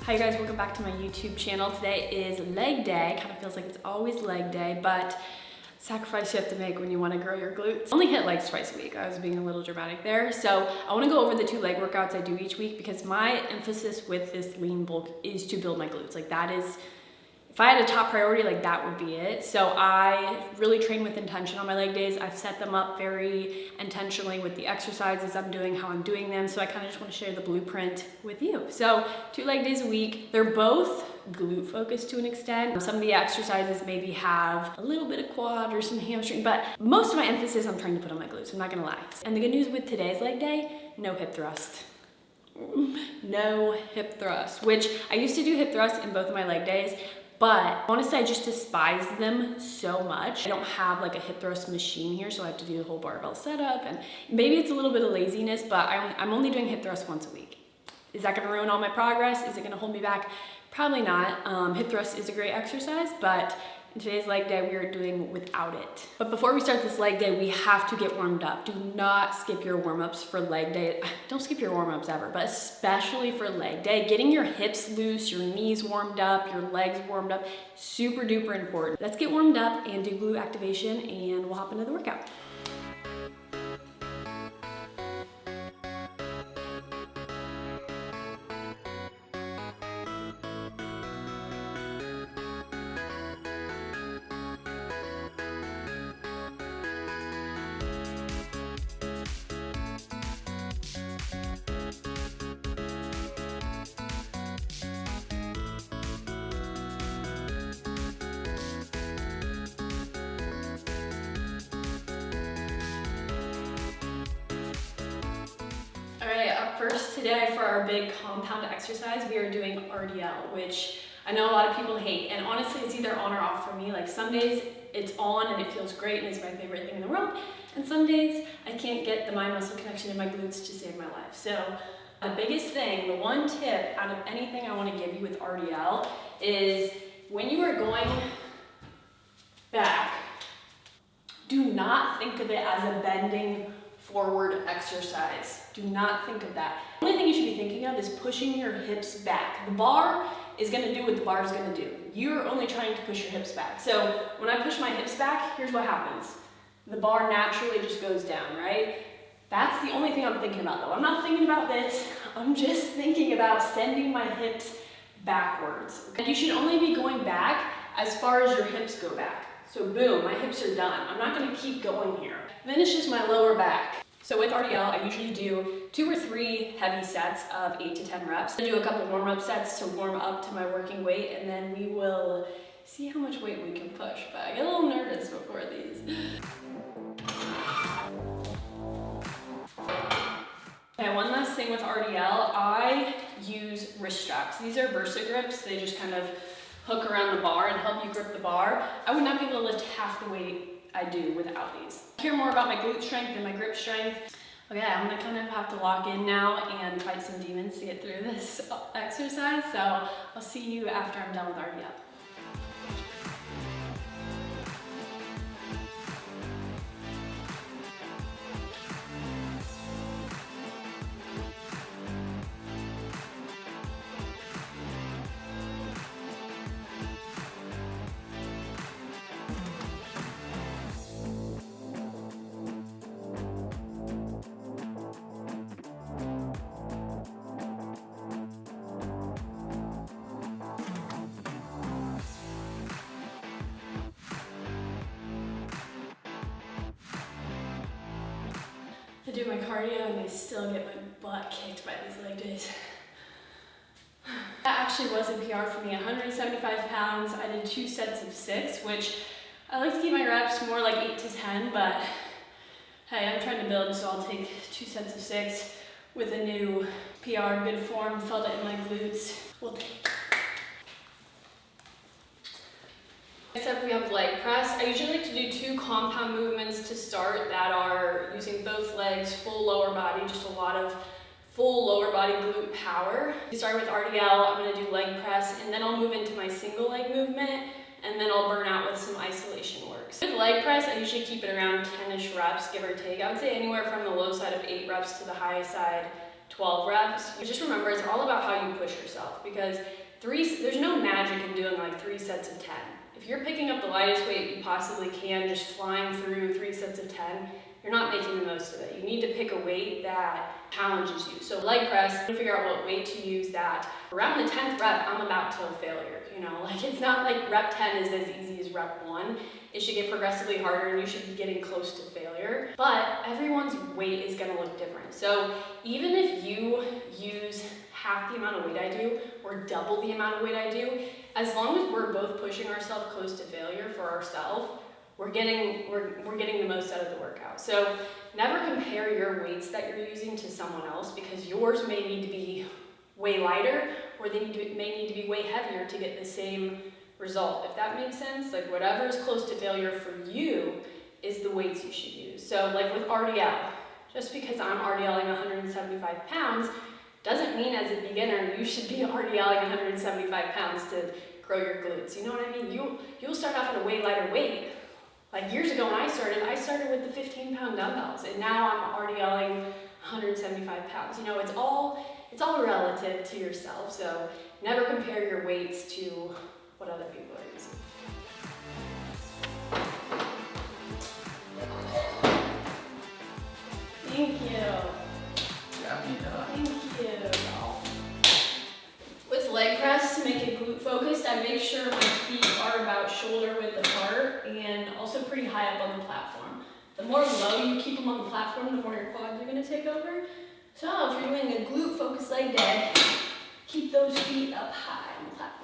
Hi guys, welcome back to my YouTube channel. Today is leg day. Kind of feels like it's always leg day, but sacrifice you have to make when you want to grow your glutes. I only hit legs twice a week. I was being a little dramatic there. So I want to go over the 2 leg workouts I do each week because my emphasis with this lean bulk is to build my glutes. Like that is, if I had a top priority, like that would be it. So I really train with intention on my leg days. I've set them up very intentionally with the exercises I'm doing, how I'm doing them. So I kind of just want to share the blueprint with you. So 2 leg days a week. They're both glute focused to an extent. Some of the exercises maybe have a little bit of quad or some hamstring, but most of my emphasis I'm trying to put on my glutes, I'm not gonna lie. And the good news with today's leg day, no hip thrust. No hip thrust, which I used to do hip thrust in both of my leg days. But honestly, I just despise them so much. I don't have like a hip thrust machine here, so I have to do the whole barbell setup. And maybe it's a little bit of laziness, but I'm only doing hip thrust once a week. Is that gonna ruin all my progress? Is it gonna hold me back? Probably not. Hip thrust is a great exercise, but in today's leg day, we are doing without it. But before we start this leg day, we have to get warmed up. Do not skip your warm-ups for leg day. Don't skip your warm-ups ever, but especially for leg day. Getting your hips loose, your knees warmed up, your legs warmed up, super duper important. Let's get warmed up and do glute activation and we'll hop into the workout. All right, up first today for our big compound exercise, we are doing RDL, which I know a lot of people hate. And honestly, it's either on or off for me. Like some days it's on and it feels great and it's my favorite thing in the world. And some days I can't get the mind muscle connection in my glutes to save my life. So the biggest thing, the one tip out of anything I want to give you with RDL is when you are going back, do not think of it as a bending forward exercise. Do not think of that. The only thing you should be thinking of is pushing your hips back. The bar is gonna do what the bar is gonna do. You're only trying to push your hips back. So when I push my hips back, here's what happens. The bar naturally just goes down, right? That's the only thing I'm thinking about though. I'm not thinking about this. I'm just thinking about sending my hips backwards. And you should only be going back as far as your hips go back. So boom, my hips are done. I'm not gonna keep going here. Then it's just my lower back. So with RDL, I usually do 2 or 3 heavy sets of 8 to 10 reps. I do a couple warm-up sets to warm up to my working weight, and then we will see how much weight we can push. But I get a little nervous before these. Okay, one last thing with RDL, I use wrist straps. These are Versa grips. They just kind of hook around the bar and help you grip the bar. I would not be able to lift half the weight I do without these. Hear more about my glute strength and my grip strength. Okay, I'm gonna kind of have to lock in now and fight some demons to get through this exercise. So I'll see you after I'm done with RDL. I do my cardio and I still get my butt kicked by these leg days. That actually was a PR for me, 175 pounds. I did 2 sets of 6, which I like to keep my reps more like 8 to 10, but hey, I'm trying to build, so I'll take 2 sets of 6 with a new PR, good form, felt it in my glutes. We'll take. Next up we have leg press. I usually like to do 2 compound movements to start that are using both legs, full lower body, just a lot of full lower body glute power. Starting with RDL, I'm gonna do leg press and then I'll move into my single leg movement and then I'll burn out with some isolation work. So with leg press, I usually keep it around 10-ish reps, give or take. I would say anywhere from the low side of 8 reps to the high side 12 reps. Just remember, it's all about how you push yourself, because there's no magic in doing like 3 sets of 10. If you're picking up the lightest weight you possibly can, just flying through 3 sets of 10, you're not making the most of it. You need to pick a weight that challenges you. So leg press, figure out what weight to use that. Around the 10th rep, I'm about to failure. Like it's not like rep 10 is as easy as rep 1. It should get progressively harder and you should be getting close to failure. But everyone's weight is gonna look different. So even if you use half the amount of weight I do or double the amount of weight I do, as long as we're both pushing ourselves close to failure for ourselves, we're getting the most out of the workout. So never compare your weights that you're using to someone else, because yours may need to be way lighter or they may need to be way heavier to get the same result, if that makes sense. Like whatever is close to failure for you is the weights you should use. So like with RDL, just because I'm RDLing 175 pounds doesn't mean as a beginner you should be RDLing 175 pounds to grow your glutes. You know what I mean? You'll start off at a way lighter weight. Like years ago when I started with the 15-pound dumbbells, and now I'm RDLing 175 pounds. It's all relative to yourself, so never compare your weights to what other people are using. Thank you. Thank you. With leg press, to make it glute focused, I make sure my feet are about shoulder width apart and also pretty high up on the platform. The more low you keep them on the platform, the more your quads are going to take over. So if you're doing a glute focused leg day, keep those feet up high on the platform.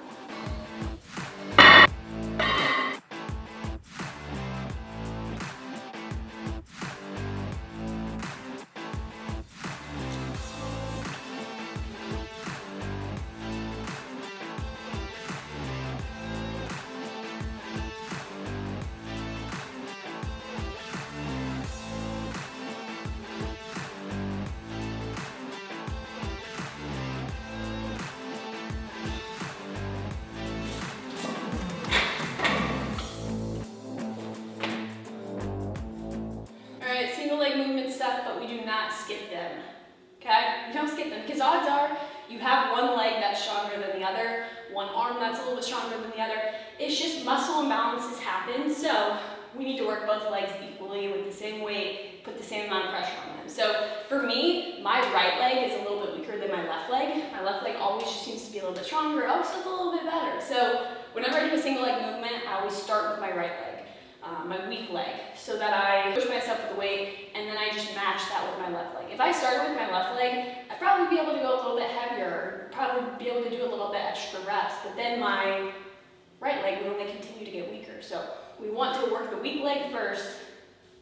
Single leg movement stuff, but we do not skip them, okay? You don't skip them, because odds are you have one leg that's stronger than the other, one arm that's a little bit stronger than the other. It's just muscle imbalances happen, so we need to work both legs equally with the same weight, put the same amount of pressure on them. So for me, my right leg is a little bit weaker than my left leg. My left leg always just seems to be a little bit stronger, always feels a little bit better. So whenever I do a single leg movement, I always start with my right leg. My weak leg, so that I push myself with the weight and then I just match that with my left leg. If I started with my left leg, I'd probably be able to go a little bit heavier, probably be able to do a little bit extra reps, but then my right leg would only continue to get weaker. So we want to work the weak leg first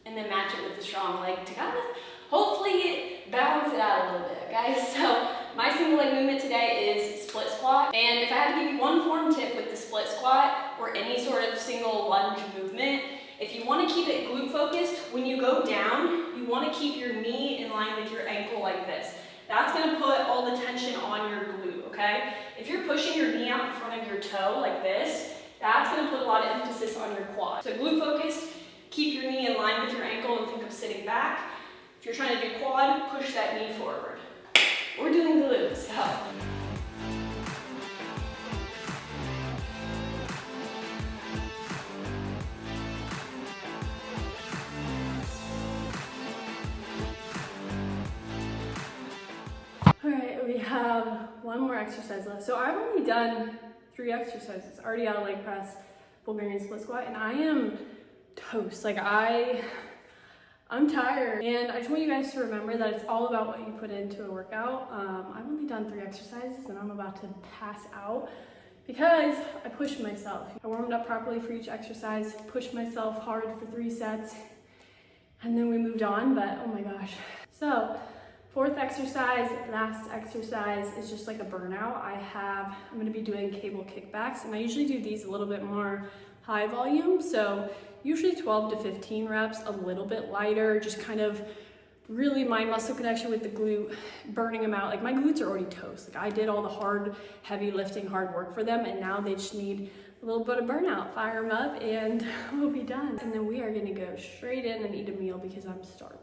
and then match it with the strong leg to kind of hopefully balance it out a little bit, guys. So my single leg movement today is split squat, and if I had to give you one form tip with the split squat or any sort of single lunge movement, if you want to keep it glute focused, when you go down, you want to keep your knee in line with your ankle like this. That's going to put all the tension on your glute, okay? If you're pushing your knee out in front of your toe like this, that's going to put a lot of emphasis on your quad. So glute focused, keep your knee in line with your ankle and think of sitting back. If you're trying to do quad, push that knee forward. We're doing glutes, so. All right, we have one more exercise left. So I've only done 3 exercises, RDL, leg press, Bulgarian split squat, and I am toast. Like I'm tired, and I just want you guys to remember that it's all about what you put into a workout. I've only done 3 exercises and I'm about to pass out because I pushed myself. I warmed up properly for each exercise, pushed myself hard for 3 sets, and then we moved on, but oh my gosh. So 4th exercise, last exercise, is just like a burnout. I'm gonna be doing cable kickbacks, and I usually do these a little bit more high volume, so usually 12 to 15 reps, a little bit lighter, just kind of really mind muscle connection with the glute, burning them out. Like my glutes are already toast. Like I did all the hard, heavy lifting, hard work for them, and now they just need a little bit of burnout. Fire them up and we'll be done. And then we are gonna go straight in and eat a meal because I'm starving.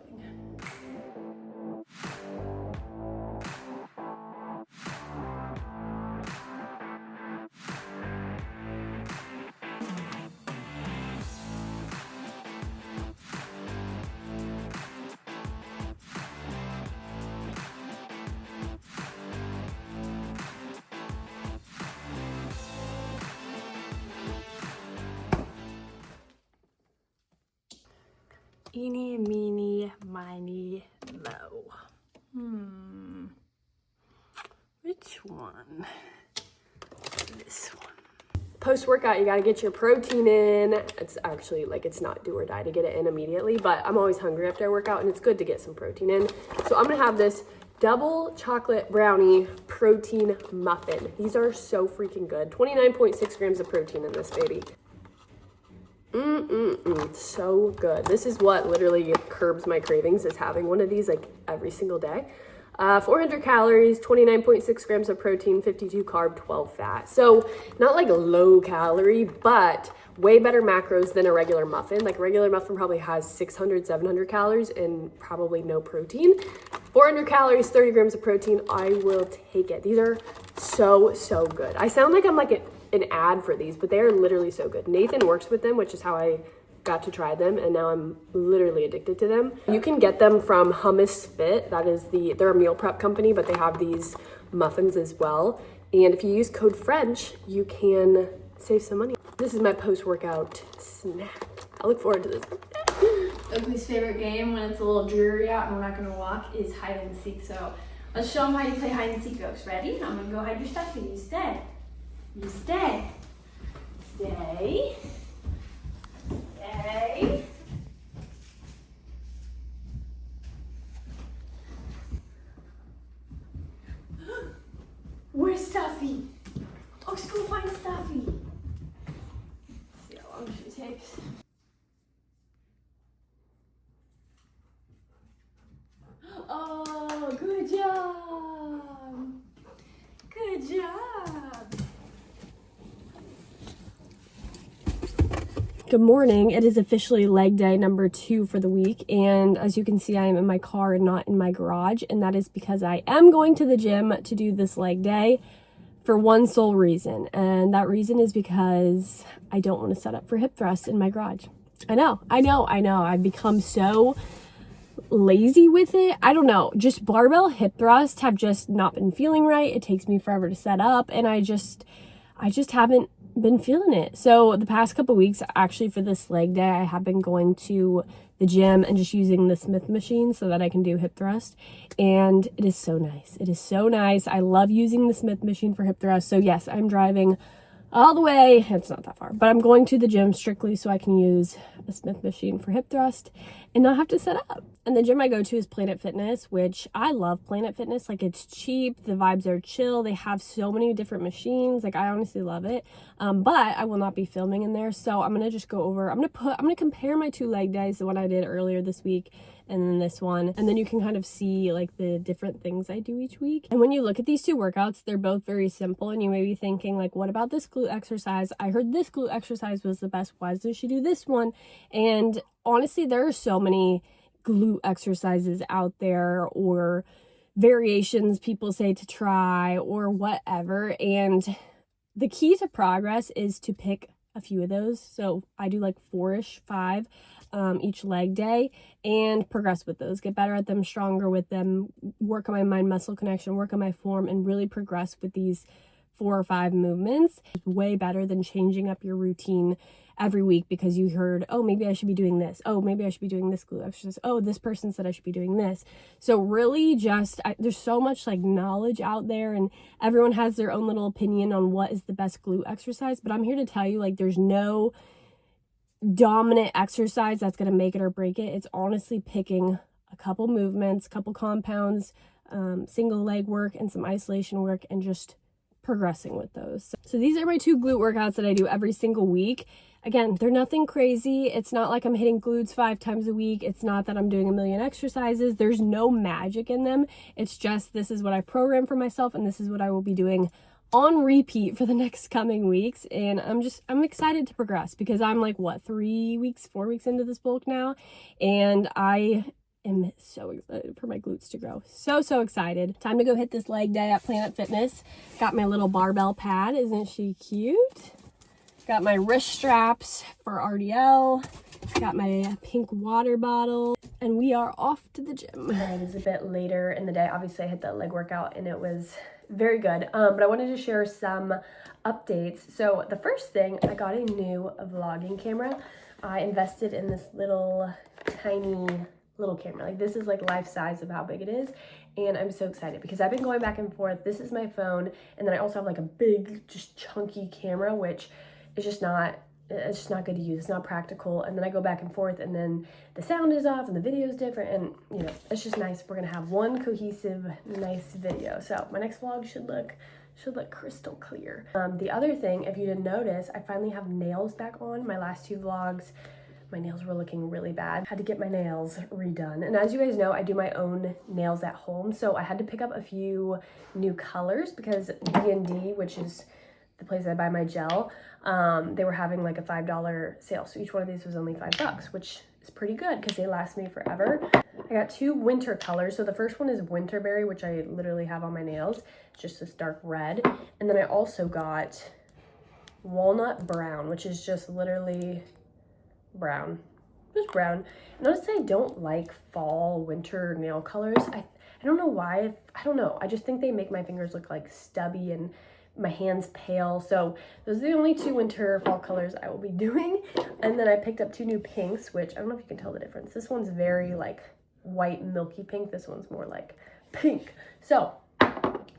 Eeny, meeny, miny, moe. Which one? This one. Post-workout, you gotta get your protein in. It's actually like, it's not do or die to get it in immediately, but I'm always hungry after I work out and it's good to get some protein in. So I'm gonna have this double chocolate brownie protein muffin. These are so freaking good. 29.6 grams of protein in this baby. So good. This is what literally curbs my cravings, is having one of these like every single day. 400 calories, 29.6 grams of protein, 52 carb, 12 fat. So not like low calorie, but way better macros than a regular muffin. Like a regular muffin probably has 600, 700 calories and probably no protein. 400 calories, 30 grams of protein. I will take it. These are so good. I sound like I'm like an ad for these, but they are literally so good. Nathan works with them, which is how I got to try them, and now I'm literally addicted to them. You can get them from Hummus Fit. That is they're a meal prep company, but they have these muffins as well. And if you use code French, you can save some money. This is my post-workout snack. I look forward to this. Oakley's favorite game when it's a little dreary out and we're not gonna walk is hide and seek. So let's show them how you play hide and seek, folks. Ready? I'm gonna go hide your stuff and you stay. You stay. Stay. Stay. Where's Stuffy? Oh, let's go find Stuffy. See how long she takes. Oh, good job. Good job. Good morning. It is officially leg day number 2 for the week, and as you can see, I am in my car and not in my garage, and that is because I am going to the gym to do this leg day for one sole reason, and that reason is because I don't want to set up for hip thrusts in my garage. I know. I've become so lazy with it. I don't know. Just barbell hip thrusts have just not been feeling right. It takes me forever to set up, and I just haven't been feeling it. So the past couple weeks, actually for this leg day, I have been going to the gym and just using the Smith machine so that I can do hip thrust, and it is so nice. It is so nice. I love using the Smith machine for hip thrust. So yes, I'm driving all the way, it's not that far, but I'm going to the gym strictly so I can use a Smith machine for hip thrust and not have to set up. And the gym I go to is Planet Fitness, which I love Planet Fitness. Like, it's cheap, the vibes are chill, they have so many different machines. Like, I honestly love it. But I will not be filming in there, so I'm gonna just go over, I'm gonna compare my 2 leg days, the one I did earlier this week and then this one, and then you can kind of see like the different things I do each week. And when you look at these 2 workouts, they're both very simple, and you may be thinking like, what about this glute exercise? I heard this glute exercise was the best. Why does she do this one? And honestly, there are so many glute exercises out there, or variations people say to try, or whatever, and the key to progress is to pick a few of those. So I do like 4-ish, 5 each leg day, and progress with those, get better at them, stronger with them, work on my mind muscle connection, work on my form, and really progress with these 4 or 5 movements. It's way better than changing up your routine every week because you heard, oh, maybe I should be doing this. Oh, maybe I should be doing this glute exercise. Oh, this person said I should be doing this. So really just, there's so much like knowledge out there, and everyone has their own little opinion on what is the best glute exercise. But I'm here to tell you, like, there's no dominant exercise that's going to make it or break it. It's honestly picking a couple movements, couple compounds, single leg work and some isolation work, and just progressing with those. So these are my 2 glute workouts that I do every single week. Again, they're nothing crazy. It's not like I'm hitting glutes 5 times a week. It's not that I'm doing a million exercises. There's no magic in them. It's just, this is what I programmed for myself, and this is what I will be doing on repeat for the next coming weeks. And I'm excited to progress because I'm like, what, 4 weeks into this bulk now, and I am so excited for my glutes to grow. So excited. Time to go hit this leg day at Planet Fitness. Got my little barbell pad. Isn't she cute? Got my wrist straps for RDL. Got my pink water bottle, and we are off to the gym. It is a bit later in the day. Obviously, I hit that leg workout and it was very good. But I wanted to share some updates. So the first thing, I got a new vlogging camera. I invested in this little tiny little camera. Like this is like life size of how big it is. And I'm so excited because I've been going back and forth. This is my phone. And then I also have like a big, just chunky camera, which is just not, it's just not good to use. It's not practical. And then I go back and forth and then the sound is off and the video is different. And you know, it's just nice. We're gonna have one cohesive, nice video. So my next vlog should look crystal clear. The other thing, if you didn't notice, I finally have nails back on. My last 2 vlogs, my nails were looking really bad. Had to get my nails redone. And as you guys know, I do my own nails at home. So I had to pick up a few new colors because B&D, which is the place I buy my gel, they were having like a $5 sale. So each one of these was only $5, which is pretty good because they last me forever. I got 2 winter colors. So the first one is Winterberry, which I literally have on my nails. It's just this dark red. And then I also got Walnut Brown, which is just literally brown, just brown. And honestly, I don't like fall, winter nail colors. I don't know why. I don't know. I just think they make my fingers look like stubby and my hands pale. So those are the only 2 winter fall colors I will be doing. And then I picked up 2 new pinks, which I don't know if you can tell the difference. This one's very like white milky pink. This one's more like pink. So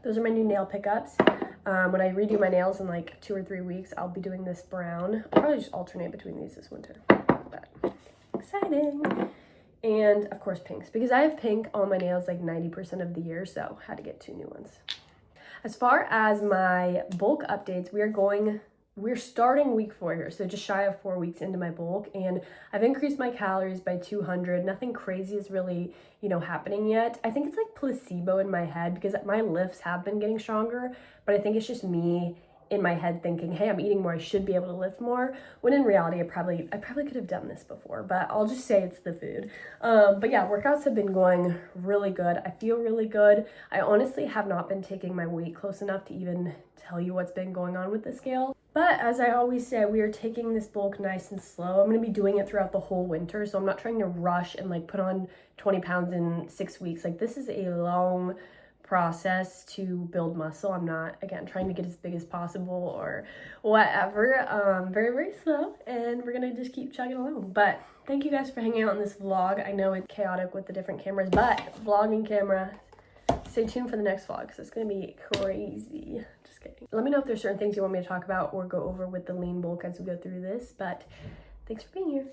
those are my new nail pickups. When I redo my nails in like 2 or 3 weeks, I'll be doing this brown. I'll probably just alternate between these this winter, but exciting. And of course pinks, because I have pink on my nails like 90% of the year, so had to get 2 new ones. As far as my bulk updates, we're starting week 4 here, so just shy of 4 weeks into my bulk, and I've increased my calories by 200. Nothing crazy is really, you know, happening yet. I think it's like placebo in my head because my lifts have been getting stronger, but I think it's just me in my head thinking, hey, I'm eating more, I should be able to lift more, when in reality I probably could have done this before, but I'll just say it's the food. But yeah, workouts have been going really good. I feel really good. I honestly have not been taking my weight close enough to even tell you what's been going on with the scale. But as I always say, we are taking this bulk nice and slow. I'm going to be doing it throughout the whole winter, so I'm not trying to rush and like put on 20 pounds in 6 weeks. Like this is a long process to build muscle. I'm not, again, trying to get as big as possible or whatever. Very, very slow, and we're gonna just keep chugging along. But thank you guys for hanging out in this vlog. I know it's chaotic with the different cameras, but vlogging camera, stay tuned for the next vlog because it's gonna be crazy. Just kidding. Let me know if there's certain things you want me to talk about or go over with the lean bulk as we go through this, but thanks for being here.